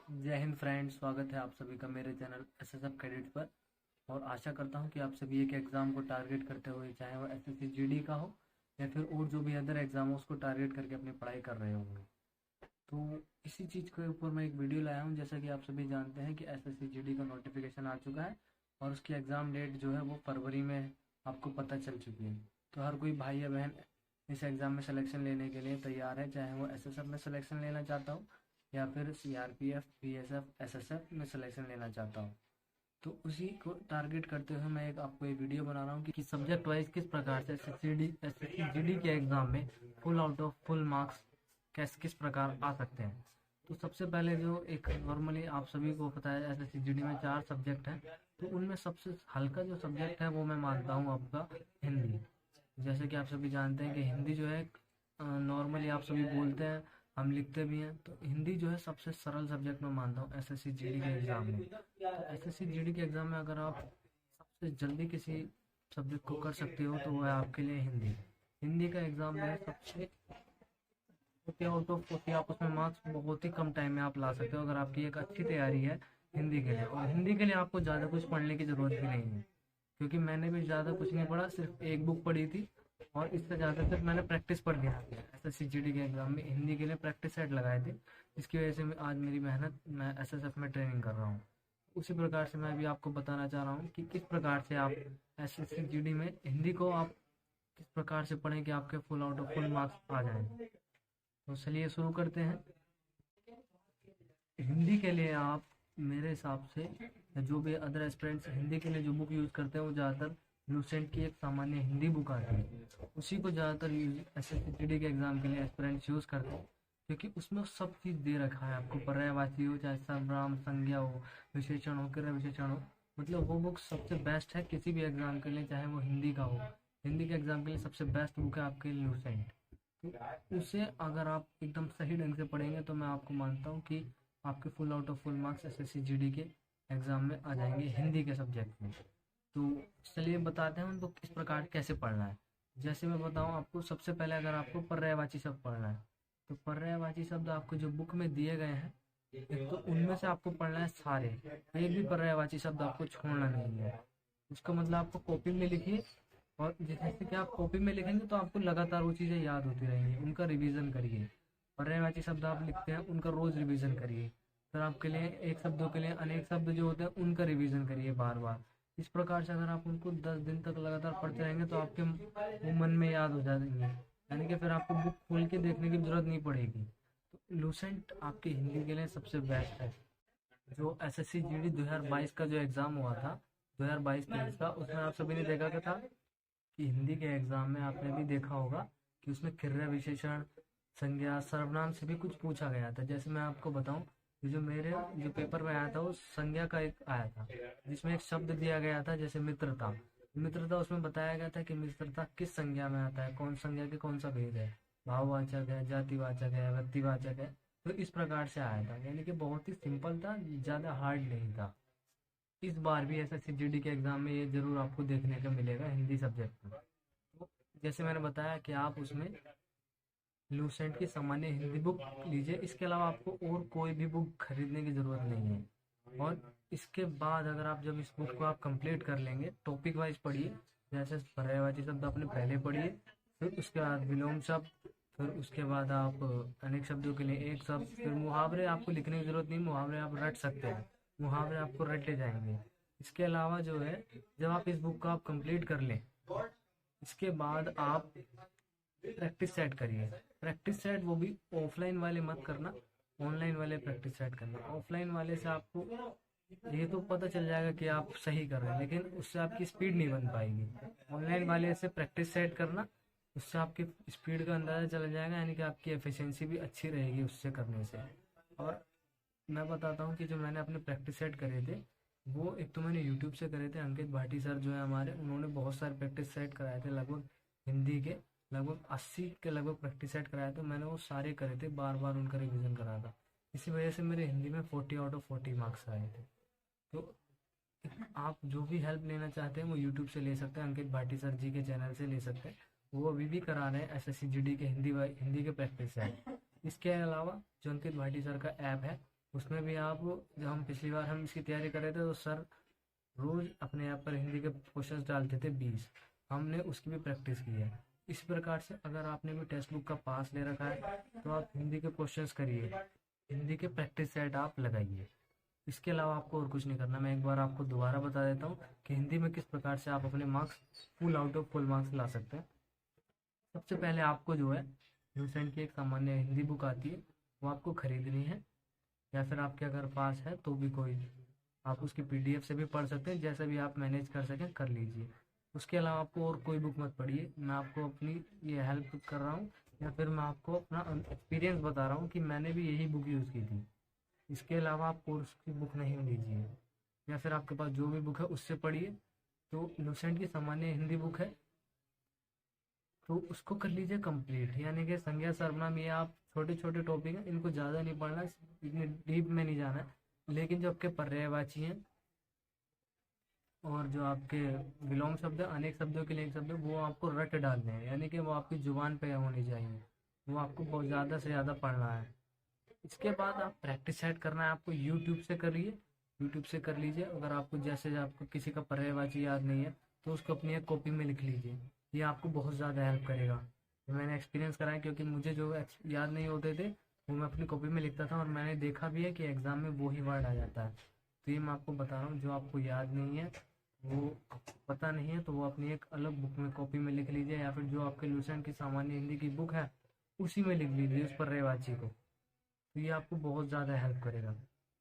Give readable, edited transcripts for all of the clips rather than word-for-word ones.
जय हिंद फ्रेंड्स, स्वागत है आप सभी का मेरे चैनल एसएसएफ क्रेडिट पर। और आशा करता हूं कि आप सभी एक एग्ज़ाम को टारगेट करते हुए, चाहे वो एसएससी जीडी का हो या फिर और जो भी अदर एग्ज़ाम हो, उसको टारगेट करके अपनी पढ़ाई कर रहे होंगे। तो इसी चीज़ के ऊपर मैं एक वीडियो लाया हूं। जैसा कि आप सभी जानते हैं कि एसएससी जीडी का नोटिफिकेशन आ चुका है और उसकी एग्ज़ाम डेट जो है वो फरवरी में आपको पता चल चुकी है। तो हर कोई भाई या बहन इस एग्ज़ाम में सिलेक्शन लेने के लिए तैयार है, चाहे वो एसएसएफ में सिलेक्शन लेना चाहता हो या फिर सीआरपीएफ, बीएसएफ, एसएसएफ में सिलेक्शन लेना चाहता हूँ। तो उसी को टारगेट करते हुए मैं एक आपको ये वीडियो बना रहा हूँ कि सब्जेक्ट वाइज किस प्रकार से एसएससी जीडी के एग्जाम में full out of full marks किस प्रकार आ सकते हैं। तो सबसे पहले जो एक नॉर्मली आप सभी को पता है एसएससी जीडी में 4 सब्जेक्ट हैं। तो उनमें सबसे हल्का जो सब्जेक्ट है वो मैं मानता हूँ आपका हिंदी। जैसे कि आप सभी जानते हैं कि हिंदी जो है नॉर्मली आप सभी बोलते हैं, हम लिखते भी हैं। तो हिंदी जो है सबसे सरल सब्जेक्ट मैं मानता हूँ एसएससी जीडी के एग्ज़ाम में। तो एसएससी जीडी के एग्ज़ाम में अगर आप सबसे जल्दी किसी सब्जेक्ट को कर सकते हो तो वो है आपके लिए हिंदी। हिंदी का एग्ज़ाम में सबसे 40 आउट ऑफ 40 आप उसमें मार्क्स बहुत ही कम टाइम में आप ला सकते हो अगर आपकी एक अच्छी तैयारी है हिंदी के लिए। और हिंदी के लिए आपको ज़्यादा कुछ पढ़ने की ज़रूरत भी नहीं है, क्योंकि मैंने भी ज़्यादा कुछ नहीं पढ़ा, सिर्फ एक बुक पढ़ी थी और इससे ज़्यादा सिर्फ मैंने प्रैक्टिस पर ध्यान दिया। एसएससी जीडी के एग्ज़ाम में हिंदी के लिए प्रैक्टिस सेट लगाए थे, जिसकी वजह से आज मेरी मेहनत, मैं एसएसएफ में ट्रेनिंग कर रहा हूँ। उसी प्रकार से मैं भी आपको बताना चाह रहा हूँ कि किस प्रकार से आप एसएससी जीडी में हिंदी को आप किस प्रकार से पढ़ें कि आपके full out of full marks आ जाएं। तो चलिए शुरू करते हैं। हिंदी के लिए आप मेरे हिसाब से जो भी अदर एस्पिरेंट्स हिंदी के लिए जो बुक यूज़ करते हैं वो ज़्यादातर लूसेंट की एक सामान्य हिंदी बुक आती है, उसी को ज़्यादातर एसएससी जीडी के एग्ज़ाम के लिए एस्पिरेंट्स यूज़ करते हैं, क्योंकि उसमें सब चीज़ दे रखा है आपको। पर्यायवाची हो, चाहे सर्वनाम, संज्ञा हो, विशेषण हो, क्रिया विशेषण हो, मतलब वो बुक सबसे बेस्ट है किसी भी एग्ज़ाम के लिए, चाहे वो हिंदी का हो। हिंदी के एग्ज़ाम के लिए सबसे बेस्ट बुक है आपके लूसेंट। तो उसे अगर आप एकदम सही ढंग से पढ़ेंगे तो मैं आपको मानता हूँ कि आपके full out of full marks SSC GD के एग्ज़ाम में आ जाएंगे हिंदी के सब्जेक्ट में। तो चलिए बताते हैं उनको किस प्रकार कैसे पढ़ना है। जैसे मैं बताऊँ आपको, सबसे पहले अगर आपको पर्यायवाची शब्द पढ़ना है तो पर्यायवाची शब्द आपको जो बुक में दिए गए हैं, एक तो उनमें से आपको पढ़ना है सारे, एक भी पर्यायवाची शब्द आपको छोड़ना नहीं है। उसका मतलब आपको कॉपी में लिखिए, और जैसे कि आप कॉपी में लिखेंगे तो आपको लगातार वो चीज़ें याद होती रहेंगी, उनका रिवीजन करिए। पर्यायवाची शब्द आप लिखते हैं उनका रोज रिवीजन करिए। फिर आपके लिए एक शब्दों के लिए अनेक शब्द जो होते हैं उनका रिवीजन करिए बार बार। इस प्रकार से अगर आप उनको 10 दिन तक लगातार पढ़ते रहेंगे तो आपके वो मन में याद हो जाएंगे, यानी कि फिर आपको बुक खोल के देखने की जरूरत नहीं पड़ेगी। तो लूसेंट आपकी हिंदी के लिए सबसे बेस्ट है। जो एसएससी जीडी 2022 का जो एग्ज़ाम हुआ था, 2022-23 का, उसमें आप सभी ने देखा था कि हिंदी के एग्ज़ाम में आपने भी देखा होगा कि उसमें क्रिया विशेषण, संज्ञा, सर्वनाम से भी कुछ पूछा गया था। जैसे मैं आपको बताऊं, ये जो मेरे जो पेपर में आया था वो संज्ञा का एक आया था, जिसमें एक शब्द दिया गया था जैसे मित्रता। मित्रता उसमें बताया गया था कि मित्रता किस संज्ञा में आता है, कौन संज्ञा के कौन सा भेद है, भाववाचक है, जातिवाचक है, व्यक्तिवाचक है। तो इस प्रकार से आया था, यानी कि बहुत ही सिंपल था, ज़्यादा हार्ड नहीं था। इस बार भी एसएससी जीडी के एग्ज़ाम में ये जरूर आपको देखने को मिलेगा हिंदी सब्जेक्ट में। तो जैसे मैंने बताया कि आप उसमें लूसेंट की सामान्य हिंदी बुक लीजिए, इसके अलावा आपको और कोई भी बुक खरीदने की ज़रूरत नहीं है। और इसके बाद अगर आप जब इस बुक को आप कंप्लीट कर लेंगे, टॉपिक वाइज पढ़िए। जैसे पर्यायवाची शब्द आपने पहले पढ़िए, फिर उसके बाद विलोम शब्द, फिर उसके बाद आप अनेक शब्दों के लिए एक शब्द, फिर मुहावरे आपको लिखने की ज़रूरत नहीं, मुहावरे आप रट सकते हैं, मुहावरे आपको रटे जाएंगे। इसके अलावा जो है, जब आप इस बुक को आप कंप्लीट कर लें, इसके बाद आप प्रैक्टिस सेट करिए। प्रैक्टिस सेट वो भी ऑफलाइन वाले मत करना, ऑनलाइन वाले प्रैक्टिस सेट करना। ऑफलाइन वाले से आपको ये तो पता चल जाएगा कि आप सही कर रहे हैं, लेकिन उससे आपकी स्पीड नहीं बन पाएगी। ऑनलाइन वाले से प्रैक्टिस सेट करना, उससे आपकी स्पीड का अंदाज़ा चल जाएगा, यानी कि आपकी एफिशिएंसी भी अच्छी रहेगी उससे करने से। और मैं बताता हूँ कि जो मैंने अपने प्रैक्टिस सेट करे थे, वो एक तो मैंने यूट्यूब से करे थे। अंकित भाटी सर जो है हमारे, उन्होंने बहुत सारे प्रैक्टिस सेट कराए थे, लगभग हिंदी के लगभग 80 के लगभग प्रैक्टिस सेट कराए थे। मैंने वो सारे करे थे, बार बार उनका रिवीजन करा था। इसी वजह से मेरे हिंदी में 40 आउट ऑफ 40 मार्क्स आए थे। तो आप जो भी हेल्प लेना चाहते हैं वो यूट्यूब से ले सकते हैं, अंकित भाटी सर जी के चैनल से ले सकते हैं। वो अभी भी करा रहे हैं एसएससी जीडी के हिंदी के प्रैक्टिस सेट। इसके अलावा जो अंकित भाटी सर का ऐप है, उसमें भी आप, जब हम पिछली बार हम इसकी तैयारी कर रहे थे तो सर रोज अपने आप पर हिंदी के क्वेश्चंस डालते थे 20, हमने उसकी भी प्रैक्टिस की है। इस प्रकार से अगर आपने भी टेक्स्ट बुक का पास ले रखा है तो आप हिंदी के क्वेश्चंस करिए, हिंदी के प्रैक्टिस सेट आप लगाइए। इसके अलावा आपको और कुछ नहीं करना। मैं एक बार आपको दोबारा बता देता हूँ कि हिंदी में किस प्रकार से आप अपने marks full out of full marks ला सकते हैं। सबसे पहले आपको जो है न्यूसेंट की एक सामान्य हिंदी बुक आती है, वो आपको खरीदनी है, या फिर आपके अगर पास है तो भी कोई, आप उसकी पीडीएफ से भी पढ़ सकते हैं, जैसे भी आप मैनेज कर सकें कर लीजिए। उसके अलावा आपको और कोई बुक मत पढ़िए। मैं आपको अपनी ये हेल्प कर रहा हूँ, या फिर मैं आपको अपना एक्सपीरियंस बता रहा हूँ कि मैंने भी यही बुक यूज़ की थी। इसके अलावा आप कोर्स की बुक नहीं लीजिए, या फिर आपके पास जो भी बुक है उससे पढ़िए। तो लुसेंट की सामान्य हिंदी बुक है तो उसको कर लीजिए कंप्लीट, यानी कि संज्ञा सर्वनाम, ये आप छोटे छोटे टॉपिक हैं, इनको ज़्यादा नहीं पढ़ना, इतने डीप में नहीं जाना है। लेकिन जो आपके पर्यायवाची हैं और जो आपके विलोम शब्द है, अनेक शब्दों के लिए एक शब्द है, वो आपको रट डालने हैं, यानी कि वो आपकी जुबान पे होनी चाहिए, वो आपको बहुत ज़्यादा से ज़्यादा पढ़ना है। इसके बाद आप प्रैक्टिस सेट करना है, आपको यूट्यूब से करिए, यूट्यूब से कर लीजिए। अगर आपको जैसे आपको किसी का पर्यायवाची याद नहीं है तो उसको अपनी एक कॉपी में लिख लीजिए, ये आपको बहुत ज़्यादा हेल्प करेगा। मैंने एक्सपीरियंस करा है, क्योंकि मुझे जो याद नहीं होते थे वो मैं अपनी कॉपी में लिखता था, और मैंने देखा भी है कि एग्ज़ाम में वो ही वर्ड आ जाता है। तो ये मैं आपको बता रहा हूँ, जो आपको याद नहीं है, वो पता नहीं है, तो वो अपनी एक अलग बुक में कॉपी में लिख लीजिए, या फिर जो आपके लुसेंट की सामान्य हिंदी की बुक है उसी में लिख लीजिए उस पर्यायवाची को। तो ये आपको बहुत ज़्यादा हेल्प करेगा।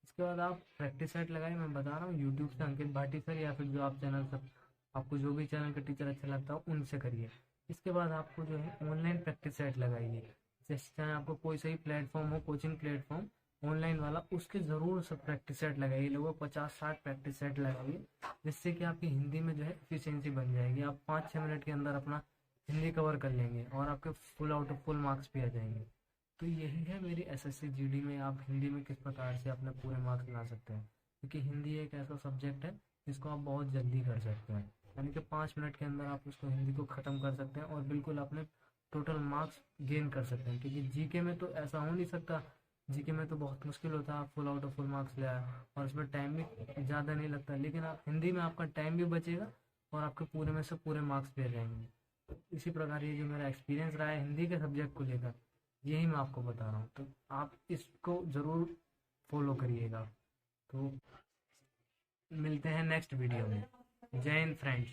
इसके बाद आप प्रैक्टिस सेट लगाए, मैं बता रहा हूँ यूट्यूब से अंकित भाटी सर, या फिर जो आप चैनल सब, आपको जो भी चैनल का टीचर अच्छा लगता हो उनसे करिए। इसके बाद आपको जो है ऑनलाइन प्रैक्टिस सेट लगाइए, जैसे चाहे आपको कोई सही प्लेटफॉर्म हो, कोचिंग प्लेटफॉर्म ऑनलाइन वाला, उसके ज़रूर सब प्रैक्टिस सेट लगाइए, लगभग 50-60 प्रैक्टिस सेट लगाइए, जिससे कि आपकी हिंदी में जो है एफिशिएंसी बन जाएगी। आप 5-6 मिनट के अंदर अपना हिंदी कवर कर लेंगे और आपके full out of full marks भी आ जाएंगे। तो यही है मेरी एसएससी जीडी में आप हिंदी में किस प्रकार से अपने पूरे मार्क्स ला सकते हैं, क्योंकि हिंदी एक ऐसा सब्जेक्ट है जिसको आप बहुत जल्दी कर सकते हैं, यानी कि 5 मिनट के अंदर आप उसको हिंदी को ख़त्म कर सकते हैं और बिल्कुल अपने टोटल मार्क्स गेन कर सकते हैं। क्योंकि जीके में तो ऐसा हो नहीं सकता, जीके में तो बहुत मुश्किल होता है आप full out of full marks ले आए, और उसमें टाइम भी ज़्यादा नहीं लगता, लेकिन आप हिंदी में आपका टाइम भी बचेगा और आपके पूरे में से पूरे मार्क्स भी आ जाएंगे। तो इसी प्रकार ये जो मेरा एक्सपीरियंस रहा है हिंदी के सब्जेक्ट को लेकर, यही मैं आपको बता रहा हूँ, तो आप इसको ज़रूर फॉलो करिएगा। तो मिलते हैं नेक्स्ट वीडियो में। जय हिंद फ्रेंड्स।